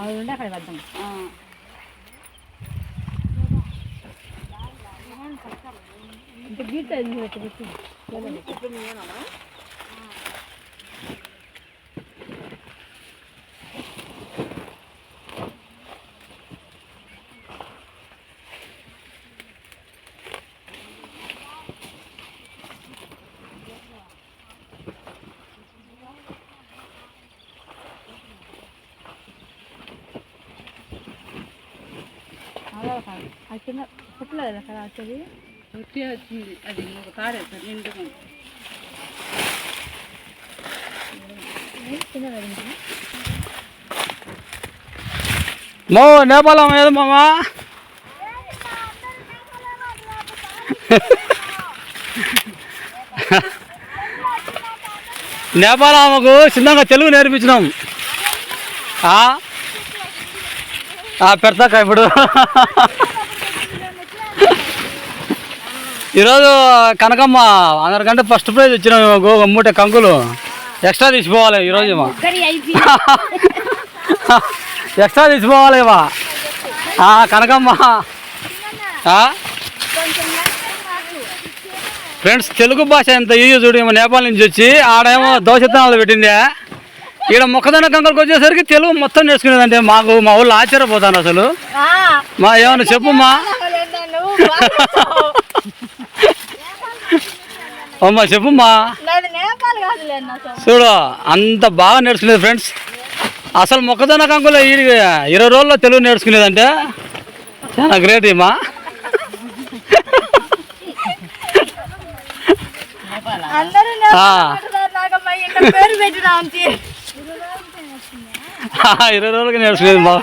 అవి ఉండే అక్కడ వద్దాం. ఇంత గీత పెట్టి అది కింద పుట్టలేదు అక్కడ వచ్చేది వచ్చి వచ్చింది. అది ఒక కాడే సార్ నిండుగా మో నేపాలం ఏదో మామా నేపాల్ ఆమెకు చిన్నగా తెలుగు నేర్పించినాం. పెడతాక ఇప్పుడు ఈరోజు కనకమ్మ అందరికంటే ఫస్ట్ ప్రైజ్ వచ్చినాం. మూట కంకులు ఎక్స్ట్రా తీసిపోవాలి ఈరోజు. ఎక్స్ట్రా తీసిపోవాలి ఇవా కనకమ్మ. ఫ్రెండ్స్ తెలుగు భాష ఎంత ఈజీ చూడు. ఏమో నేపాల్ నుంచి వచ్చి ఆడేమో దోషతనాలు పెట్టిందే. ఈడ మొక్కదన్న కంకలకు వచ్చేసరికి తెలుగు మొత్తం నేర్చుకునేదంటే మాకు మా ఊళ్ళో ఆశ్చర్యపోతాను అసలు. మా ఏమన్నా చెప్పుమ్మా. అమ్మా చెప్పుమ్మా. చూడు అంత బాగా నేర్చుకునేది ఫ్రెండ్స్. అసలు మొక్కదన్న కంకులు 20 రోజుల్లో తెలుగు నేర్చుకునేదంటే చాలా గ్రేట్ ఏమా. ఇరవై రోజులకి నేర్చుకునేది బా.